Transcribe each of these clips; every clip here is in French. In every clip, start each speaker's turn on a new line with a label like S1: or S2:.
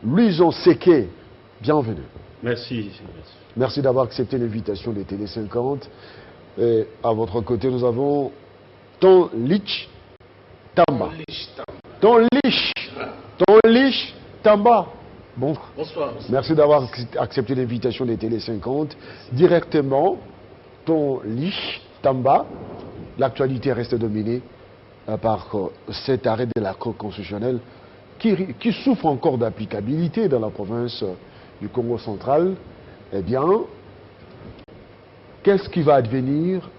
S1: Louison Seke, bienvenue.
S2: Merci.
S1: Merci d'avoir accepté l'invitation de Télé 50. Et à votre côté, nous avons Tonlich Tamba. Tonlich Tamba. Bon.
S3: Bonsoir.
S1: Merci d'avoir accepté l'invitation de Télé 50. Directement, Tonlich Tamba. L'actualité reste dominée par cet arrêt de la Cour constitutionnelle qui souffre encore d'applicabilité dans la province du Congo central. Eh bien, qu'est-ce qui va advenir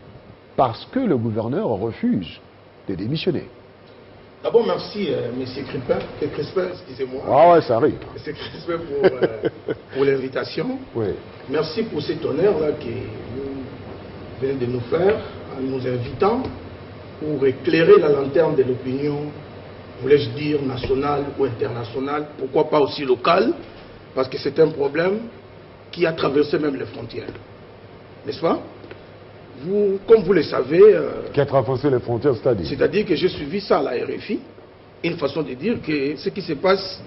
S1: parce que le gouverneur refuse de démissionner?
S3: D'abord, merci, M. Crispin, excusez-moi.
S1: Ah ouais, ça arrive.
S3: M. Crispin pour l'invitation.
S1: Oui.
S3: Merci pour cet honneur-là que vous venez de nous faire en nous invitant pour éclairer la lanterne de l'opinion, voulais-je dire, nationale ou internationale, pourquoi pas aussi locale, parce que c'est un problème qui a traversé même les frontières. N'est-ce pas? Vous, comme vous le savez...
S1: qui a traversé les frontières, c'est-à-dire?
S3: C'est-à-dire que j'ai suivi ça à la RFI, une façon de dire que ce qui se passe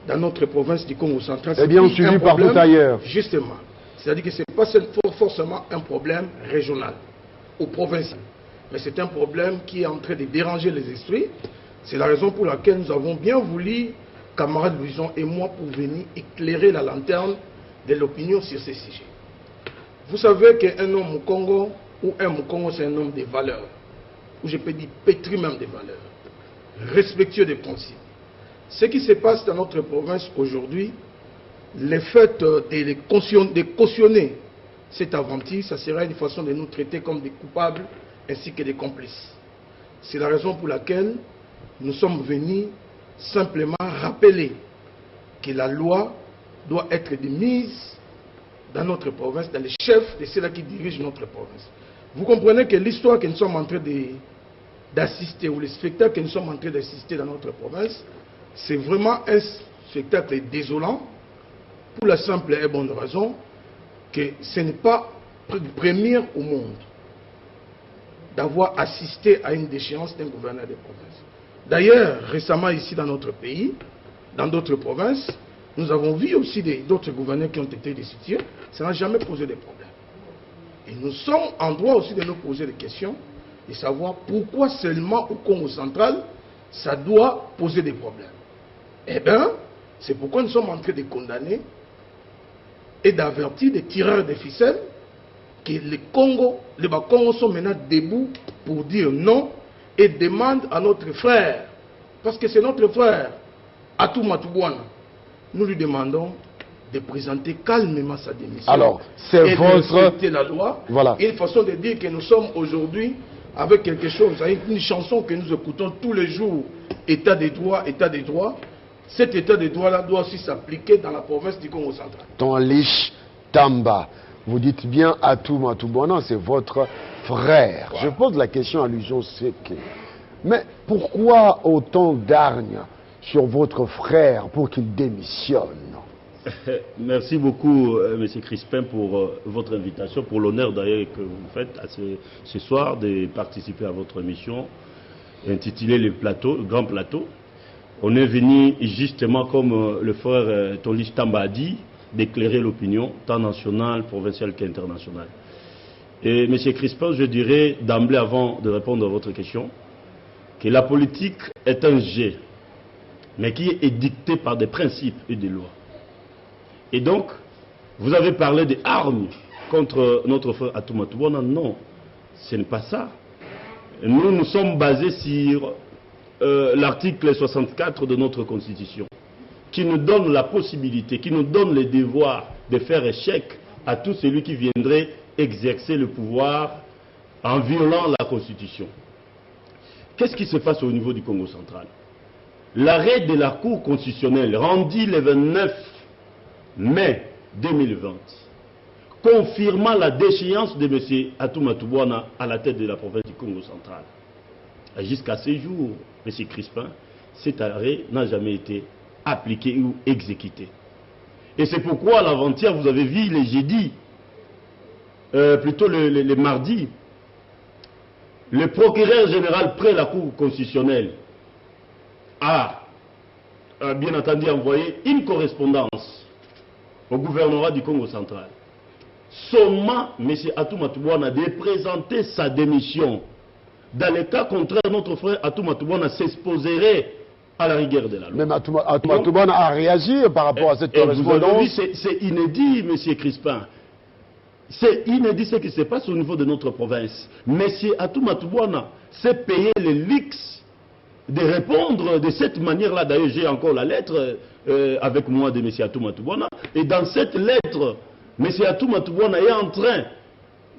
S3: dans notre province du Congo central...
S1: C'est bien suivi partout ailleurs.
S3: Justement. C'est-à-dire que ce n'est pas forcément un problème régional ou provincial. Mais c'est un problème qui est en train de déranger les esprits. C'est la raison pour laquelle nous avons bien voulu, camarade Louison et moi, pour venir éclairer la lanterne de l'opinion sur ces sujets. Vous savez qu'un homme au Congo, ou un Mukongo, c'est un homme de valeurs, ou je peux dire pétri même des valeurs, respectueux des principes. Ce qui se passe dans notre province aujourd'hui, le fait de cautionner cette aventure, ça sera une façon de nous traiter comme des coupables ainsi que des complices. C'est la raison pour laquelle nous sommes venus simplement rappeler que la loi doit être mise dans notre province, dans les chefs de ceux-là qui dirigent notre province. Vous comprenez que l'histoire que nous sommes en train d'assister, ou le spectacle que nous sommes en train d'assister dans notre province, c'est vraiment un spectacle désolant, pour la simple et bonne raison que ce n'est pas première au monde d'avoir assisté à une déchéance d'un gouverneur de province. D'ailleurs, récemment ici dans notre pays, dans d'autres provinces, nous avons vu aussi d'autres gouverneurs qui ont été destitués. Ça n'a jamais posé de problème. Et nous sommes en droit aussi de nous poser des questions, de savoir pourquoi seulement au Congo central, ça doit poser des problèmes. Eh bien, c'est pourquoi nous sommes en train de condamner et d'avertir des tireurs de ficelles que les Congos sont maintenant debout pour dire non et demandent à notre frère, parce que c'est notre frère, Atou Matubwana, nous lui demandons de présenter calmement sa démission.
S1: Alors, c'est
S3: et
S1: votre...
S3: de respecter la loi.
S1: Voilà.
S3: Une façon de dire que nous sommes aujourd'hui avec quelque chose, une chanson que nous écoutons tous les jours, État des droits, État des droits. Cet État des droits-là doit aussi s'appliquer dans la province du Congo central.
S1: Tonlich Tamba, vous dites bien Atou Matubwana, c'est votre frère. Voilà. Je pose la question à Louison Seke. Mais pourquoi autant d'hargne sur votre frère pour qu'il démissionne?
S2: Merci beaucoup, M. Crispin, pour votre invitation, pour l'honneur d'ailleurs que vous faites à ce soir de participer à votre émission intitulée Le Grand Plateau. On est venu justement, comme le frère Tonlich Tamba a dit, d'éclairer l'opinion, tant nationale, provinciale qu'internationale. Et M. Crispin, je dirais d'emblée, avant de répondre à votre question, que la politique est un jeu, mais qui est dicté par des principes et des lois. Et donc, vous avez parlé des armes contre notre frère Atou Matubwana. Non, ce n'est pas ça. Nous sommes basés sur l'article 64 de notre Constitution, qui nous donne la possibilité, qui nous donne le devoir de faire échec à tout celui qui viendrait exercer le pouvoir en violant la Constitution. Qu'est-ce qui se passe au niveau du Congo central? L'arrêt de la Cour constitutionnelle rendu le 29 mai 2020, confirmant la déchéance de M. Atou Matubwana à la tête de la province du Congo central. Jusqu'à ce jour, M. Crispin, cet arrêt n'a jamais été appliqué ou exécuté. Et c'est pourquoi l'avant-hier, vous avez vu les jeudis, plutôt le mardi, le procureur général près la Cour constitutionnelle a a bien entendu envoyé une correspondance au gouvernement du Congo central, sommant M. Atou Matouboana de présenter sa démission. Dans le cas contraire, notre frère Atou Matouboana s'exposerait à la rigueur de la loi.
S1: Même Atou Matouboana a réagi par rapport à cette correspondance.
S2: C'est inédit, M. Crispin. C'est inédit ce qui se passe au niveau de notre province. M. Atou Matouboana s'est payé le luxe de répondre de cette manière-là. D'ailleurs, j'ai encore la lettre avec moi de M. Atou Matouboana. Et dans cette lettre, M. Atou Matouboana est en train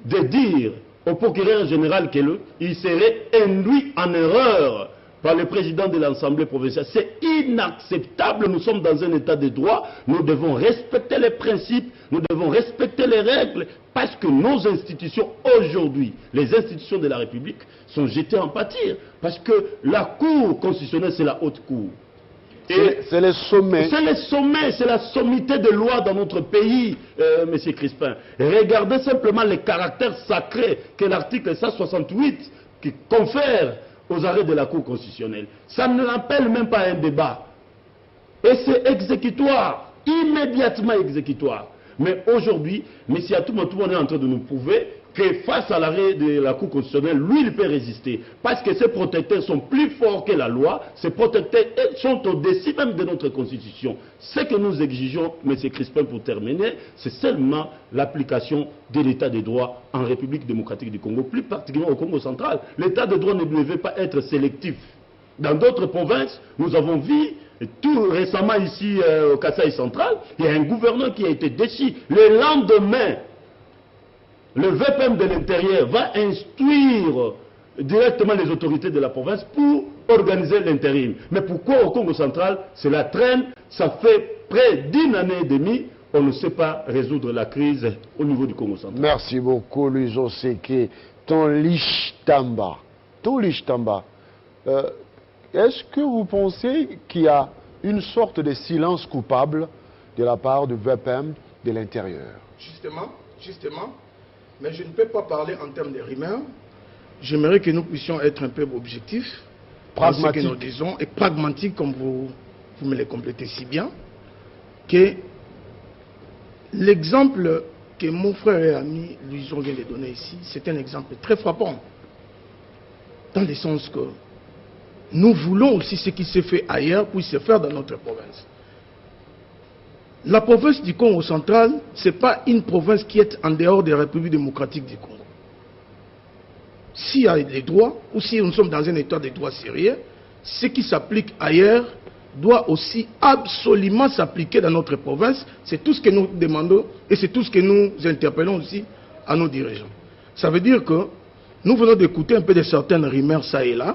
S2: de dire au procureur général qu'il serait induit en erreur par le président de l'Assemblée provinciale. C'est inacceptable. Nous sommes dans un état de droit. Nous devons respecter les principes, nous devons respecter les règles, parce que nos institutions aujourd'hui, les institutions de la République, sont jetées en pâture. Parce que la Cour constitutionnelle, c'est la haute cour.
S1: C'est le sommet.
S2: C'est le sommet, c'est la sommité de loi dans notre pays, M. Crispin. Regardez simplement le caractère sacré que l'article 168 qui confère aux arrêts de la Cour constitutionnelle. Ça ne l'appelle même pas un débat. Et c'est exécutoire, immédiatement exécutoire. Mais aujourd'hui, M. Atou Matouboana est en train de nous prouver que face à l'arrêt de la Cour constitutionnelle, lui, il peut résister. Parce que ces protecteurs sont plus forts que la loi, ces protecteurs sont au-dessus même de notre Constitution. Ce que nous exigeons, M. Crispin, pour terminer, c'est seulement l'application de l'état de droit en République démocratique du Congo, plus particulièrement au Congo central. L'état de droit ne devait pas être sélectif. Dans d'autres provinces, nous avons vu, tout récemment ici au Kasaï central, il y a un gouverneur qui a été déchu. Le lendemain, le VPM de l'intérieur va instruire directement les autorités de la province pour organiser l'intérim. Mais pourquoi au Congo central, cela traîne, ça fait près d'une année et demie, on ne sait pas résoudre la crise au niveau du Congo central.
S1: Merci beaucoup, Louis Oseke. Ton Lishtamba. Est-ce que vous pensez qu'il y a une sorte de silence coupable de la part du VPM de l'intérieur?
S3: Justement. Mais je ne peux pas parler en termes de rumeurs. J'aimerais que nous puissions être un peu objectifs, pragmatiques, ce que nous disons, et pragmatiques, comme vous me le complétez si bien, que l'exemple que mon frère et ami Louison vient de donner ici, c'est un exemple très frappant. Dans le sens que nous voulons aussi ce qui s'est fait ailleurs puisse se faire dans notre province. La province du Congo central, ce n'est pas une province qui est en dehors de la République démocratique du Congo. S'il y a des droits, ou si nous sommes dans un état de droit sérieux, ce qui s'applique ailleurs doit aussi absolument s'appliquer dans notre province. C'est tout ce que nous demandons et c'est tout ce que nous interpellons aussi à nos dirigeants. Ça veut dire que nous venons d'écouter un peu de certaines rumeurs ça et là,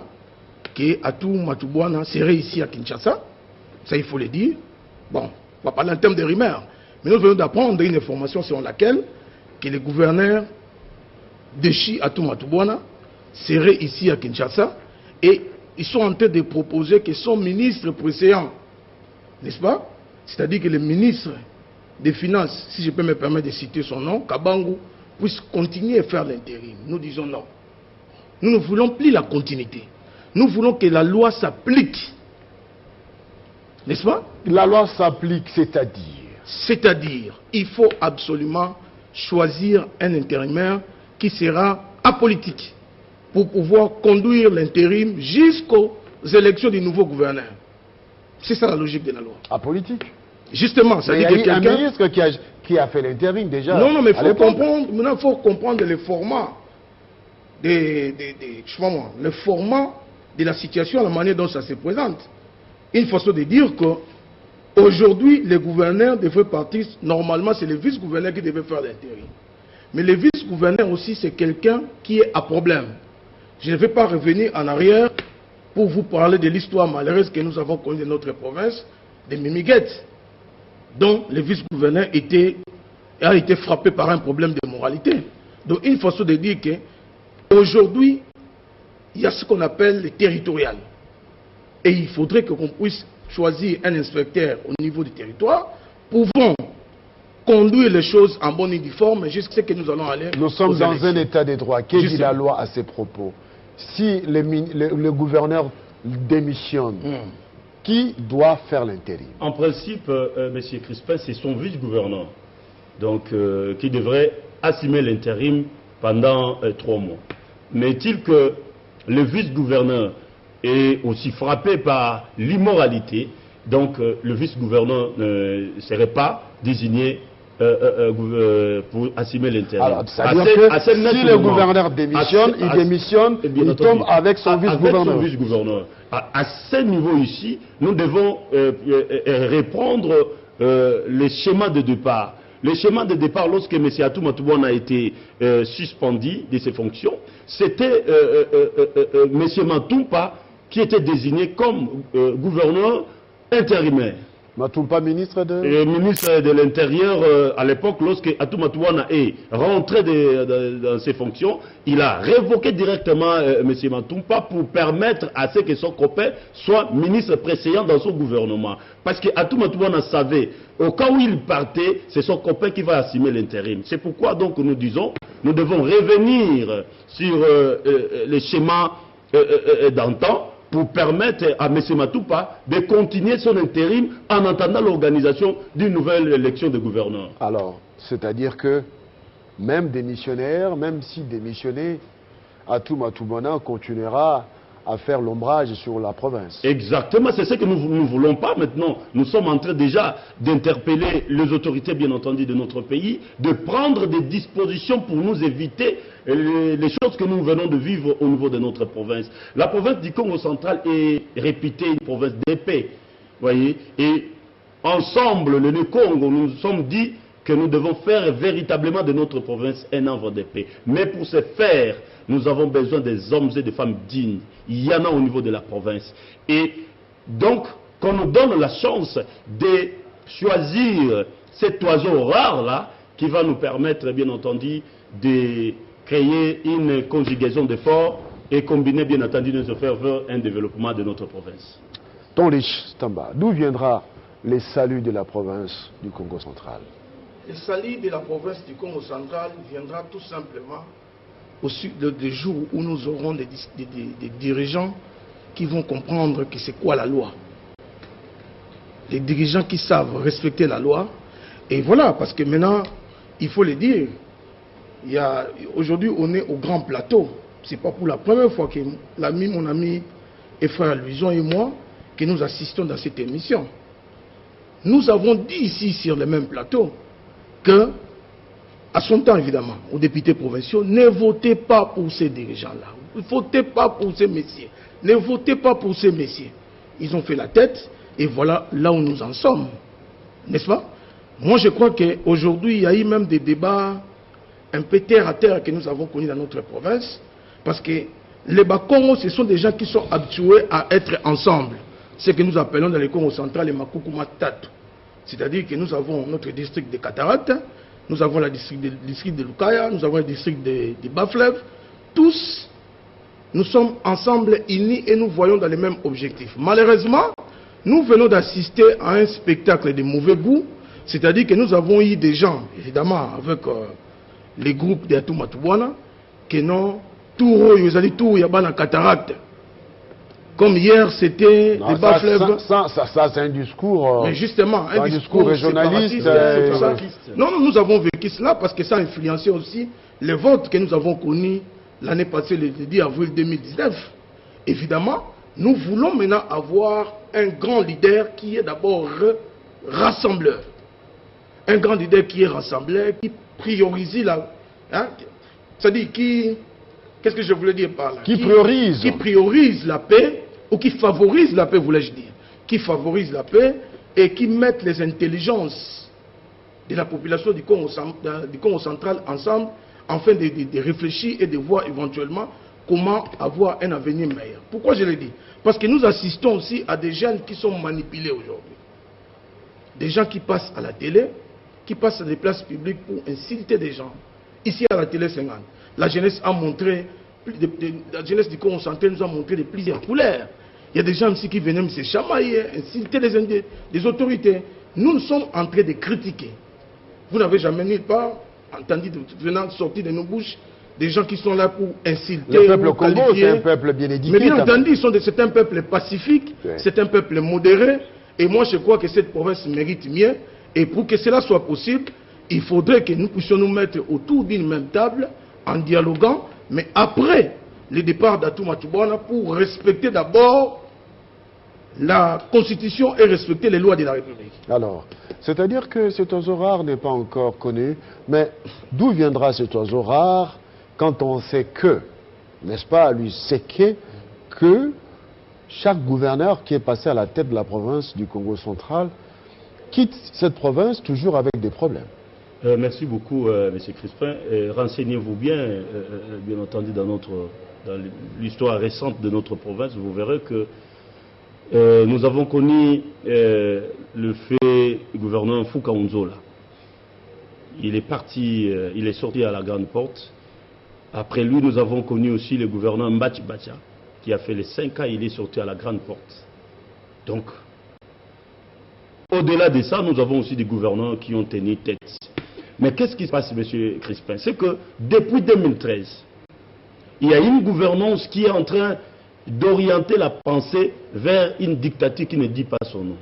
S3: que Atou Matouboana serait ici à Kinshasa. Ça, il faut le dire. Bon. On va parler en termes de rumeurs. Mais nous venons d'apprendre une information selon laquelle que le gouverneur de Atou Matouboana serait ici à Kinshasa et ils sont en train de proposer que son ministre précédent, n'est-ce pas? C'est-à-dire que le ministre des Finances, si je peux me permettre de citer son nom, Kabangu, puisse continuer à faire l'intérim. Nous disons non. Nous ne voulons plus la continuité. Nous voulons que la loi s'applique. N'est-ce pas?
S1: La loi s'applique, c'est-à-dire?
S3: C'est-à-dire, il faut absolument choisir un intérimaire qui sera apolitique pour pouvoir conduire l'intérim jusqu'aux élections du nouveau gouverneur. C'est ça la logique de la loi.
S1: Apolitique?
S3: Justement, ça dit que quelqu'un...
S1: Il y a un ministre qui a fait l'intérim déjà.
S3: Non, mais il faut comprendre le format le format de la situation, la manière dont ça se présente. Une façon de dire qu'aujourd'hui, le gouverneur devrait partir. Normalement, c'est le vice-gouverneur qui devait faire l'intérim. Mais le vice-gouverneur aussi, c'est quelqu'un qui est à problème. Je ne vais pas revenir en arrière pour vous parler de l'histoire malheureuse que nous avons connue de notre province, de Mimiguet, dont le vice-gouverneur a été frappé par un problème de moralité. Donc, une façon de dire qu'aujourd'hui, il y a ce qu'on appelle le territorial. Et il faudrait qu'on puisse choisir un inspecteur au niveau du territoire, pouvant conduire les choses en bonne uniforme jusqu'à ce que nous allons aller.
S1: Nous sommes dans un état de droit. Que dit la loi à ces propos? Si le gouverneur démissionne, Qui doit faire l'intérim?
S2: En principe, M. Crispin, c'est son vice-gouverneur, donc qui devrait assumer l'intérim pendant 3 mois. Mais est-il que le vice-gouverneur est aussi frappé par l'immoralité, donc le vice-gouverneur ne serait pas désigné pour assumer l'intérim.
S1: Alors, c'est-à-dire que si le gouverneur démissionne, il tombe avec son vice-gouverneur.
S2: À ce niveau ici, nous devons reprendre les schémas de départ. Le schéma de départ, lorsque M. Atou Matoubouane a été suspendu de ses fonctions, c'était M. Matoumpa qui était désigné comme gouverneur intérimaire.
S1: Matoumpa, ministre de...
S2: ministre de l'Intérieur, à l'époque, lorsque Atou Matoubouane est rentré dans ses fonctions, il a révoqué directement M. Matoumpa pour permettre à ce que son copain soit ministre précédent dans son gouvernement. Parce que Atou Matoubouane savait, au cas où il partait, c'est son copain qui va assumer l'intérim. C'est pourquoi donc nous disons, nous devons revenir sur les schémas d'antan, pour permettre à M. Matoumpa de continuer son intérim en attendant l'organisation d'une nouvelle élection de gouverneur.
S1: Alors, c'est-à-dire que même démissionnaire, même si démissionné, Atou Matoubouane continuera à faire l'ombrage sur la province.
S2: Exactement, c'est ce que nous ne voulons pas maintenant. Nous sommes en train déjà d'interpeller les autorités, bien entendu, de notre pays, de prendre des dispositions pour nous éviter les choses que nous venons de vivre au niveau de notre province. La province du Congo central est réputée une province de paix. Voyez, et ensemble, le Congo, nous nous sommes dit que nous devons faire véritablement de notre province un havre de paix. Mais pour ce faire, nous avons besoin des hommes et des femmes dignes. Il y en a au niveau de la province. Et donc, qu'on nous donne la chance de choisir cet oiseau rare-là, qui va nous permettre, bien entendu, de créer une conjugaison d'efforts et combiner, bien entendu, nos efforts vers un développement de notre province.
S1: Tonlich Tamba, d'où viendra les saluts de la province du Congo central?
S3: Le salut de la province du Congo central viendra tout simplement des jours où nous aurons des dirigeants qui vont comprendre que c'est quoi la loi. Des dirigeants qui savent respecter la loi. Et voilà, parce que maintenant, il faut le dire, aujourd'hui on est au grand plateau. C'est pas pour la première fois que mon ami et frère Luison et moi, que nous assistons dans cette émission. Nous avons dit ici sur le même plateau que, à son temps évidemment, aux députés provinciaux, ne votez pas pour ces dirigeants-là. Ne votez pas pour ces messieurs. Ne votez pas pour ces messieurs. Ils ont fait la tête et voilà là où nous en sommes. N'est-ce pas? Moi je crois qu'aujourd'hui il y a eu même des débats un peu terre à terre que nous avons connus dans notre province. Parce que les Bakongo, ce sont des gens qui sont habitués à être ensemble. Ce que nous appelons dans les Congo central les Makukuma Tatu. C'est-à-dire que nous avons notre district de Cataracte, nous avons le district de Lukaya, nous avons le district de Bas-Fleuve. Tous, nous sommes ensemble unis et nous voyons dans les mêmes objectifs. Malheureusement, nous venons d'assister à un spectacle de mauvais goût. C'est-à-dire que nous avons eu des gens, évidemment, avec les groupes d'Atou Matoubouane, qui n'ont tout il y a pas Cataracte. Comme hier, c'était des Bas-Fleuve.
S1: Ça c'est un discours.
S3: Mais justement, un
S1: discours régionaliste.
S3: Non, nous avons vécu cela parce que ça a influencé aussi les votes que nous avons connus l'année passée, le 10 avril 2019. Évidemment, nous voulons maintenant avoir un grand leader qui est d'abord rassembleur. Un grand leader qui est rassembleur, qui priorise la. Hein, c'est-à-dire qui. Qu'est-ce que je voulais dire par là?
S1: Qui priorise.
S3: Qui priorise la paix, ou qui favorise la paix, voulais-je dire. Qui favorise la paix et qui met les intelligences de la population du Congo central ensemble, afin de réfléchir et de voir éventuellement comment avoir un avenir meilleur. Pourquoi je le dis? Parce que nous assistons aussi à des jeunes qui sont manipulés aujourd'hui. Des gens qui passent à la télé, qui passent à des places publiques pour insulter des gens. Ici à la télé 50. La jeunesse a montré, la jeunesse du Congo central nous a montré de plusieurs couleurs. Il y a des gens ici qui venaient se chamailler, insulter les autorités. Nous sommes en train de critiquer. Vous n'avez jamais nulle part entendu venant sortir de nos bouches des gens qui sont là pour insulter.
S1: Le peuple
S3: ou
S1: Congo,
S3: qualifier.
S1: c'est un peuple bien éduqué.
S3: Mais bien entendu, c'est un peuple pacifique,
S1: Ouais.
S3: c'est un peuple modéré. Et moi, je crois que cette province mérite mieux. Et pour que cela soit possible, il faudrait que nous puissions nous mettre autour d'une même table en dialoguant, mais après le départ d'Atouma Tchoubana, pour respecter d'abord la Constitution et respecter les lois de la République.
S1: Alors, c'est-à-dire que cet oiseau rare n'est pas encore connu, mais d'où viendra cet oiseau rare quand on sait que, n'est-ce pas, lui séquer que chaque gouverneur qui est passé à la tête de la province du Congo central quitte cette province toujours avec des problèmes.
S2: Merci beaucoup, M. Crispin. Renseignez-vous bien, bien entendu, dans l'histoire récente de notre province. Vous verrez que nous avons connu le fait gouverneur Fouka Unzola. Il est parti, il est sorti à la grande porte. Après lui, nous avons connu aussi le gouverneur Mbachi Bacha, qui a fait les 5 ans, il est sorti à la grande porte. Donc, au-delà de ça, nous avons aussi des gouverneurs qui ont tenu tête. Mais qu'est-ce qui se passe, M. Crispin? C'est que depuis 2013, il y a une gouvernance qui est en train d'orienter la pensée vers une dictature qui ne dit pas son nom.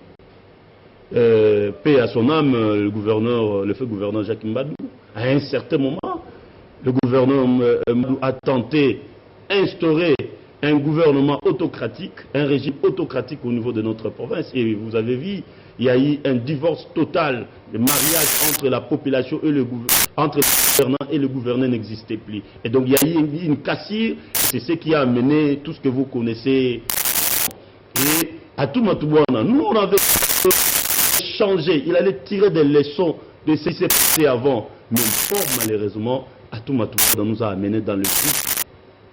S2: Paix à son âme, le feu gouverneur Jacques Mbadou, à un certain moment, le gouverneur Mbadou a tenté d'instaurer un gouvernement autocratique, un régime autocratique au niveau de notre province. Et vous avez vu, il y a eu un divorce total, le mariage entre la population et entre le gouvernant et le gouverné n'existait plus. Et donc il y a eu une cassure, c'est ce qui a amené tout ce que vous connaissez. Et à Toumatoubouana, nous on avait changé, il allait tirer des leçons de ce qui s'est passé avant. Mais fort malheureusement, à Toumatoubouana nous a amené dans le gouffre.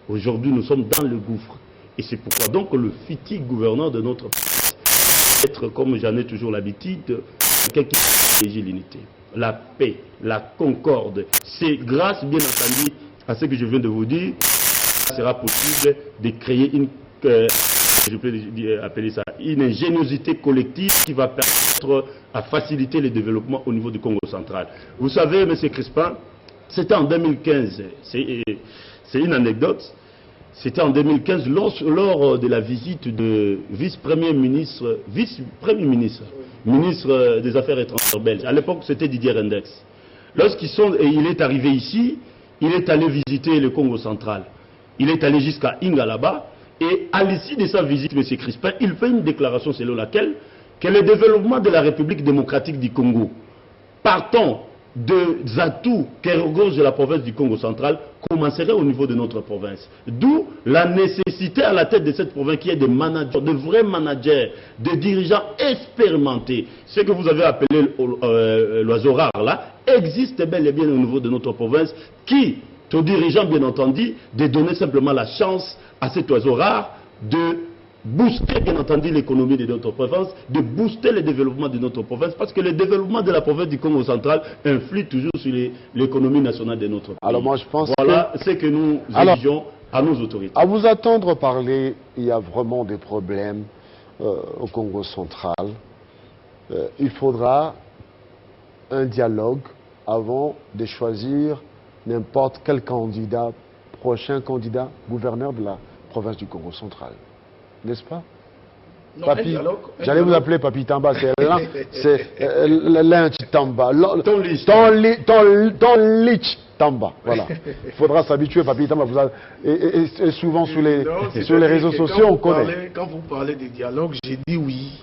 S2: Aujourd'hui, nous sommes dans le gouffre. Et c'est pourquoi donc le futur gouverneur de notre pays, être comme j'en ai toujours l'habitude, quelqu'un qui privilégie l'unité, la paix, la concorde. C'est grâce, bien entendu, à ce que je viens de vous dire, il sera possible de créer une, je peux appeler ça, une ingéniosité collective qui va permettre à faciliter le développement au niveau du Congo central. Vous savez, M. Crispin, c'était en 2015, c'est une anecdote. C'était en 2015, lors de la visite de vice-premier ministre, ministre des Affaires étrangères belge. À l'époque, c'était Didier Rendex. Il est arrivé ici, il est allé visiter le Congo central. Il est allé jusqu'à Ingalaba. Et à l'issue de sa visite, M. Crispin, il fait une déclaration selon laquelle que le développement de la République démocratique du Congo, partant des atouts qui regorgent de la province du Congo central, commencerait au niveau de notre province. D'où la nécessité à la tête de cette province qui est des managers, de vrais managers, de dirigeants expérimentés. Ce que vous avez appelé l'oiseau rare là, existe bel et bien au niveau de notre province, qui, aux dirigeants bien entendu, de donner simplement la chance à cet oiseau rare de booster bien entendu l'économie de notre province, de booster le développement de notre province, parce que le développement de la province du Congo central influe toujours sur l'économie nationale de notre pays.
S1: Alors moi je pense
S2: voilà ce que nous exigeons à nos autorités.
S1: À vous attendre parler, il y a vraiment des problèmes au Congo central. Il faudra un dialogue avant de choisir n'importe quel candidat, prochain candidat gouverneur de la province du Congo central. N'est-ce pas? Papi, j'allais vous appeler Papi Tamba, c'est l'un Tamba, ton lich Tamba, voilà. Il faudra s'habituer, Papi Tamba, et souvent sur les réseaux sociaux, on connaît.
S3: Quand vous parlez de dialogue, j'ai dit oui,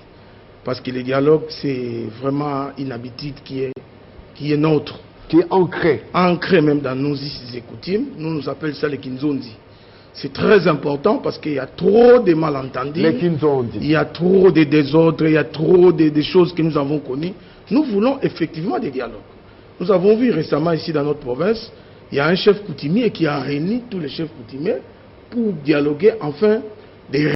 S3: parce que le dialogue, c'est vraiment une habitude qui est nôtre.
S1: Qui est ancrée.
S3: Ancrée même dans nos coutumes, nous appelons ça les Kinzondi. C'est très important parce qu'il y a trop de malentendus, il y a trop de désordres, il y a trop de choses que nous avons connues. Nous voulons effectivement des dialogues. Nous avons vu récemment ici dans notre province, il y a un chef coutumier qui a réuni tous les chefs coutumiers pour dialoguer enfin des